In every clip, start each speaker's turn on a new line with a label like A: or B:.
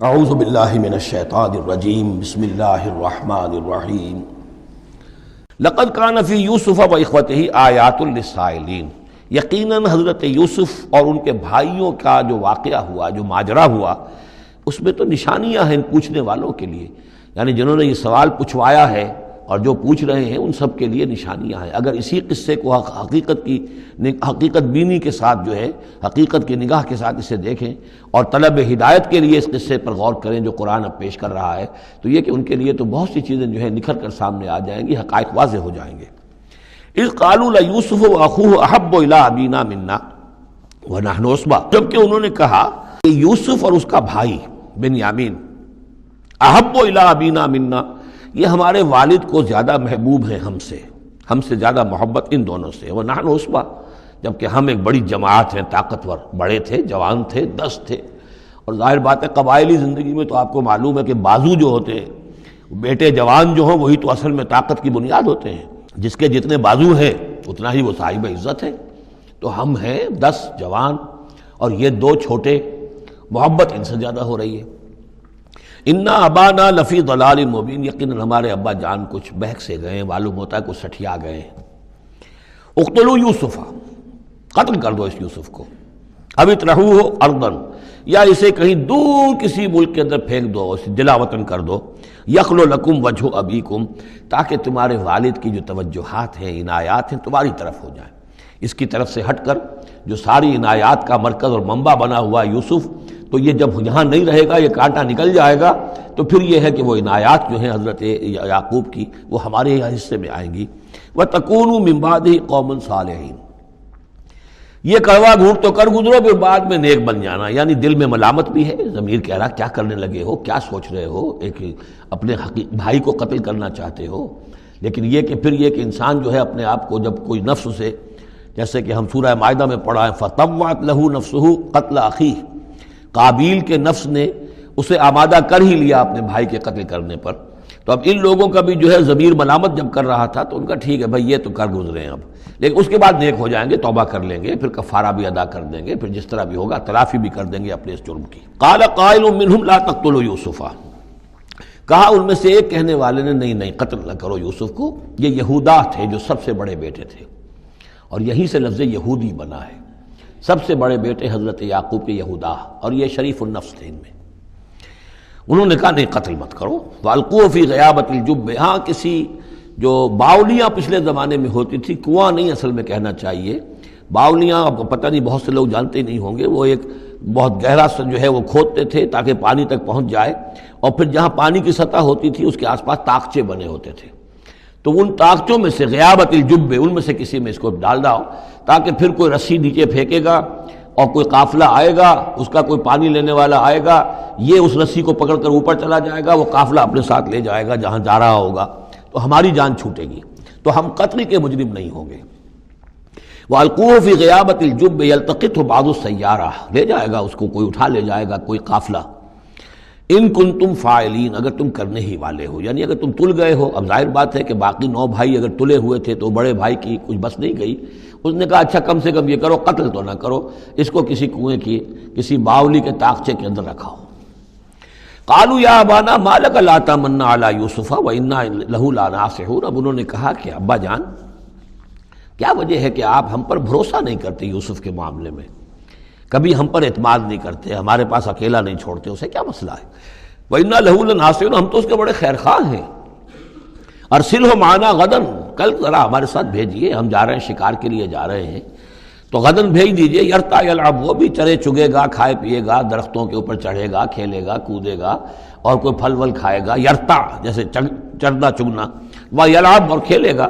A: اعوذ باللہ من الشیطان الرجیم بسم اللہ الرحمن الرحیم لقد کان فی یوسف و اخوتہ آیات للسائلین، یقیناً حضرت یوسف اور ان کے بھائیوں کا جو واقعہ ہوا، جو ماجرا ہوا، اس میں تو نشانیاں ہیں ان پوچھنے والوں کے لیے، یعنی جنہوں نے یہ سوال پوچھوایا ہے اور جو پوچھ رہے ہیں ان سب کے لیے نشانیاں ہیں۔ اگر اسی قصے کو حقیقت بینی کے ساتھ جو ہے، حقیقت کی نگاہ کے ساتھ اسے دیکھیں اور طلب ہدایت کے لیے اس قصے پر غور کریں جو قرآن اب پیش کر رہا ہے، تو یہ کہ ان کے لیے تو بہت سی چیزیں جو ہے نکھر کر سامنے آ جائیں گی، حقائق واضح ہو جائیں گے۔ اذ قالوا لیوسف واخوہ احب الی ابینا منا ونحن عصبہ، جبکہ انہوں نے کہا کہ یوسف اور اس کا بھائی بنیامین احب الی ابینا منا، یہ ہمارے والد کو زیادہ محبوب ہیں ہم سے زیادہ محبت ان دونوں سے، ونحن عصبہ، جبکہ ہم ایک بڑی جماعت ہیں، طاقتور، بڑے تھے، جوان تھے، 10 تھے۔ اور ظاہر بات ہے قبائلی زندگی میں تو آپ کو معلوم ہے کہ بازو جو ہوتے ہیں، بیٹے جوان جو ہوں وہی تو اصل میں طاقت کی بنیاد ہوتے ہیں، جس کے جتنے بازو ہیں اتنا ہی وہ صاحب عزت ہے۔ تو ہم ہیں 10 جوان اور یہ 2 چھوٹے، محبت ان سے زیادہ ہو رہی ہے۔ انا ابانا لفی ضلال مبین، یقیناً ہمارے ابا جان کچھ بہک سے گئے، معلوم ہوتا ہے کچھ سٹھیا گئے۔ اقتلوا یوسف، قتل کر دو اس یوسف کو، اب اطرحوہ ارضا، یا اسے کہیں دور کسی ملک کے اندر پھینک دو، اسے جلا وطن کر دو، یخلو لکم وجہ ابیکم، تاکہ تمہارے والد کی جو توجہات ہیں، عنایات ہیں، تمہاری طرف ہو جائیں۔ اس کی طرف سے ہٹ کر جو ساری عنایات کا مرکز اور منبع بنا ہوا یوسف، تو یہ جب یہاں نہیں رہے گا، یہ کانٹا نکل جائے گا، تو پھر یہ ہے کہ وہ عنایات جو ہیں حضرت یعقوب کی، وہ ہمارے حصے میں آئیں گی۔ وَتَكُونُوا مِن بَعْدِهِ قَوْمًا صَالِحِينَ، یہ کڑوا گھونٹ تو کر گزرو، پھر بعد میں نیک بن جانا، یعنی دل میں ملامت بھی ہے، ضمیر کہہ رہا کیا کرنے لگے ہو، کیا سوچ رہے ہو، ایک اپنے بھائی کو قتل کرنا چاہتے ہو۔ لیکن یہ کہ پھر یہ کہ انسان جو ہے اپنے آپ کو جب کوئی نفس سے، جیسے کہ ہم سورہ مائدہ میں پڑھا ہے فَطَوَّعَتْ لَهُ نَفْسُهُ قَتْلَ أَخِيهِ، قابیل کے نفس نے اسے آمادہ کر ہی لیا اپنے بھائی کے قتل کرنے پر۔ تو اب ان لوگوں کا بھی جو ہے ضمیر ملامت جب کر رہا تھا، تو ان کا ٹھیک ہے بھائی یہ تو کر گزرے ہیں اب، لیکن اس کے بعد نیک ہو جائیں گے، توبہ کر لیں گے، پھر کفارہ بھی ادا کر دیں گے، پھر جس طرح بھی ہوگا تلافی بھی کر دیں گے اپنے اس جرم کی۔ قال قائل منهم لا تقتلوا یوسف، کہا ان میں سے ایک کہنے والے نے نہیں قتل نہ کرو یوسف کو، یہ یہودا تھے جو سب سے بڑے بیٹے تھے، اور یہیں سے لفظ یہودی بنا ہے، سب سے بڑے بیٹے حضرت یعقوب کے یہودا، اور یہ شریف النفس تھے ان میں۔ انہوں نے کہا نہیں قتل مت کرو۔ وَأَلْقُوهُ فِي غَيَابَةِ الْجُبِّ، ہاں کسی جو باولیاں پچھلے زمانے میں ہوتی تھی، کنواں نہیں اصل میں کہنا چاہیے، باولیاں اب پتہ نہیں بہت سے لوگ جانتے نہیں ہوں گے، وہ ایک بہت گہرا جو ہے وہ کھودتے تھے تاکہ پانی تک پہنچ جائے، اور پھر جہاں پانی کی سطح ہوتی تھی اس کے آس پاس طاقچے بنے ہوتے تھے، تو ان طاقچوں میں سے غیابت الجب، ان میں سے کسی میں اس کو ڈال داؤ، تاکہ پھر کوئی رسی نیچے پھینکے گا اور کوئی قافلہ آئے گا، اس کا کوئی پانی لینے والا آئے گا، یہ اس رسی کو پکڑ کر اوپر چلا جائے گا، وہ قافلہ اپنے ساتھ لے جائے گا جہاں جا رہا ہوگا، تو ہماری جان چھوٹے گی، تو ہم قتل کے مجرم نہیں ہوں گے۔ وَأَلْقُوهُ فِي غَيَابَةِ الْجُبِّ يَلْتَقِطْهُ بَعْضُ السَّيَّارَةِ، لے جائے گا اس کو، کوئی اٹھا لے جائے گا، کوئی قافلہ۔ ان کنتم فاعلین، اگر تم کرنے ہی والے ہو، یعنی اگر تم تل گئے ہو۔ اب ظاہر بات ہے کہ باقی 9 بھائی اگر تلے ہوئے تھے تو بڑے بھائی کی کچھ بس نہیں گئی، اس نے کہا اچھا کم سے کم یہ کرو، قتل تو نہ کرو، اس کو کسی کنویں کی کسی باولی کے طاقچے کے اندر رکھاؤ۔ قالوا یا ابانا ما لک لا تمنا علی یوسف وانا لہ لناصحون، اب انہوں نے کہا کہ ابا جان کیا وجہ ہے کہ آپ ہم پر بھروسہ نہیں کرتے یوسف کے معاملے میں، کبھی ہم پر اعتماد نہیں کرتے، ہمارے پاس اکیلا نہیں چھوڑتے اسے، کیا مسئلہ ہے؟ وَإِنَّا لَهُ لَنَاصِحُونَ، ہم تو اس کے بڑے خیر خواہ ہیں۔ أَرْسِلْهُ مَعَنَا غَدًا، کل ذرا ہمارے ساتھ بھیجیے، ہم جا رہے ہیں، شکار کے لیے جا رہے ہیں، تو غدن بھیج دیجیے۔ یرتع یلعب، وہ بھی چرے چگے گا، کھائے پیے گا، درختوں کے اوپر چڑھے گا، کھیلے گا، کودے گا، اور کوئی پھل ول کھائے گا، یرتع جیسے چرنا چگنا، وَیلعب، اور کھیلے گا،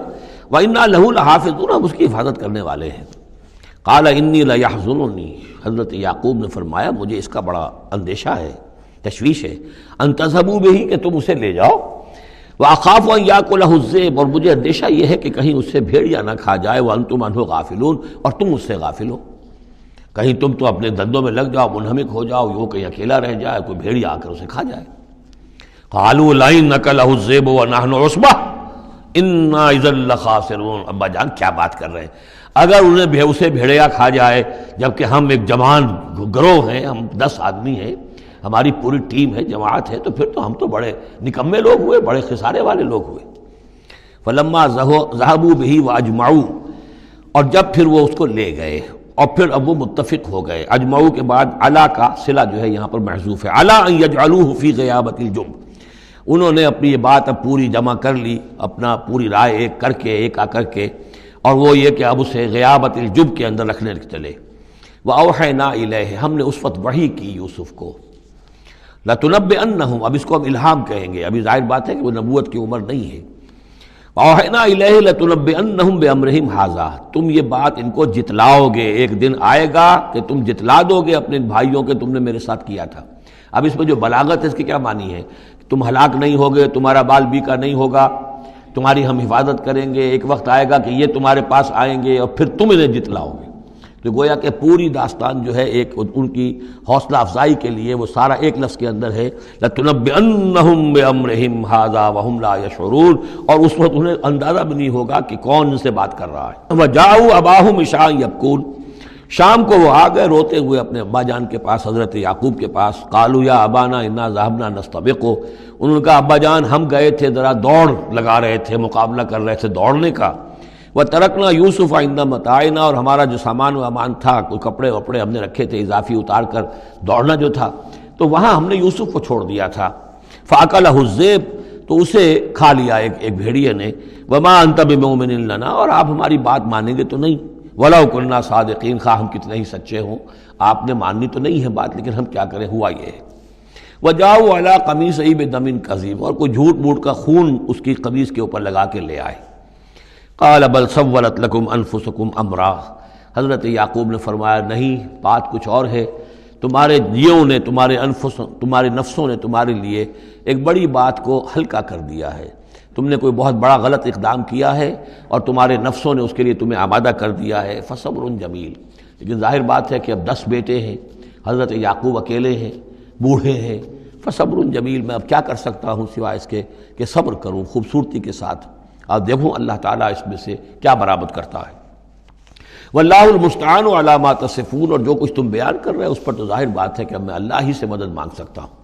A: وَإِنَّا لَهُ لَحَافِظُونَ، ہم اس کی حفاظت کرنے والے ہیں۔ قال انی لیحزننی، حضرت یعقوب نے فرمایا مجھے اس کا بڑا اندیشہ ہے، تشویش ہے، ان تذهبوا به، کہ تم اسے لے جاؤ، واخاف ان یاکلہ الذئب، اور مجھے اندیشہ یہ ہے کہ کہیں اس سے بھیڑیا نہ کھا جائے، وانتم عنہ غافلون، اور تم اس سے غافل ہو، کہیں تم تو اپنے دندوں میں لگ جاؤ، منہمک ہو جاؤ، وہ کہیں اکیلا رہ جائے، کوئی بھیڑیا آ کر اسے کھا جائے۔ قالوا لئن نکلہ الذئب ونحن عصبہ انا اذا لخاسرون، ابا جان کیا بات کر رہے ہیں، اگر اسے بھیڑیا کھا جائے جبکہ ہم ایک جوان گروہ ہیں، ہم 10 آدمی ہیں، ہماری پوری ٹیم ہے، جماعت ہے، تو پھر تو ہم تو بڑے نکمے لوگ ہوئے، بڑے خسارے والے لوگ ہوئے۔ فلما ذهبوا به واجمعوا، اور جب پھر وہ اس کو لے گئے اور پھر اب وہ متفق ہو گئے۔ اجمعوا کے بعد علا کا صلہ جو ہے یہاں پر محذوف ہے، علا ان یجعلوه فی غیابۃ الجب، انہوں نے اپنی یہ بات اب پوری جمع کر لی، اپنا پوری رائے ایک کر کے، ایک آ کر کے، اور وہ یہ کہ اب اسے غیابۃ الجب کے اندر رکھنے چلے۔ وَأَوْحَيْنَا إِلَيْهِ، ہم نے اس وقت وحی کی یوسف کو۔ لَتُنَبِّئَنَّهُمْ، اب اس کو ہم الہام کہیں گے، ابھی ظاہر بات ہے کہ وہ نبوت کی عمر نہیں ہے۔ وَأَوْحَيْنَا إِلَيْهِ لَتُنَبِّئَنَّهُمْ بِأَمْرِهِمْ هَٰذَا، تم یہ بات ان کو جتلاؤ گے، ایک دن آئے گا کہ تم جتلا دو گے اپنے بھائیوں کے تم نے میرے ساتھ کیا تھا۔ اب اس میں جو بلاغت ہے اس کی کیا معنی ہے؟ تم ہلاک نہیں ہوگے، تمہارا بال بیکا نہیں ہوگا، تمہاری ہم حفاظت کریں گے، ایک وقت آئے گا کہ یہ تمہارے پاس آئیں گے اور پھر تم انہیں جتلاؤ گے۔ تو گویا کہ پوری داستان جو ہے ایک ان کی حوصلہ افزائی کے لیے وہ سارا ایک لفظ کے اندر ہے، لَتُنَبِّئَنَّهُمْ بِأَمْرِهِمْ هَٰذَا وَهُمْ لَا يَشْعُرُونَ، اور اس وقت انہیں اندازہ بھی نہیں ہوگا کہ کون ان سے بات کر رہا ہے۔ وَجَاءُوا أَبَاهُمْ عِشَاءً يَبْكُونَ، شام کو وہ آ گئے روتے ہوئے اپنے ابا جان کے پاس، حضرت یعقوب کے پاس۔ قالوا یا ابانا انا ذهبنا نستبق، انہوں نے کہا ابا جان ہم گئے تھے ذرا دوڑ لگا رہے تھے، مقابلہ کر رہے تھے دوڑنے کا۔ وَتَرَكْنَا يُوسُفَ عِندَ مَتَاعِنَا، اور ہمارا جو سامان و امان تھا، کوئی کپڑے وپڑے ہم نے رکھے تھے اضافی اتار کر دوڑنا جو تھا، تو وہاں ہم نے یوسف کو چھوڑ دیا تھا۔ فَأَكَلَهُ الذِّئْبُ، تو اسے کھا لیا ایک بھیڑیے نے۔ وَمَا أَنْتَ بِمُؤْمِنٍ لَنَا، اور آپ ہماری بات مانیں گے تو نہیں۔ وَلَوْ كُنَّا صَادِقِينَ، خواہ ہم کتنے ہی سچے ہوں، آپ نے ماننی تو نہیں ہے بات، لیکن ہم کیا کریں، ہوا یہ ہے۔ وَجَاءُوا عَلَىٰ قَمِيصِهِ بِدَمٍ كَذِيبٍ، اور کوئی جھوٹ موٹ کا خون اس کی قمیص کے اوپر لگا کے لے آئے۔ قال بل سولت لکم انفسکم امرا، حضرت یعقوب نے فرمایا نہیں، بات کچھ اور ہے، تمہارے جیوں نے، تمہارے نفسوں نے تمہارے لیے ایک بڑی بات کو ہلکا کر دیا ہے، تم نے کوئی بہت بڑا غلط اقدام کیا ہے اور تمہارے نفسوں نے اس کے لیے تمہیں آمادہ کر دیا ہے۔ فصبر جمیل، لیکن ظاہر بات ہے کہ اب 10 بیٹے ہیں، حضرت یعقوب اکیلے ہیں، بوڑھے ہیں۔ فصبر جمیل، میں اب کیا کر سکتا ہوں سوائے اس کے کہ صبر کروں خوبصورتی کے ساتھ، اور دیکھوں اللہ تعالیٰ اس میں سے کیا برآمد کرتا ہے۔ واللہ المستعان علی ما تصفون، اور جو کچھ تم بیان کر رہے ہو اس پر تو ظاہر بات ہے کہ اب میں اللہ ہی سے مدد مانگ سکتا ہوں۔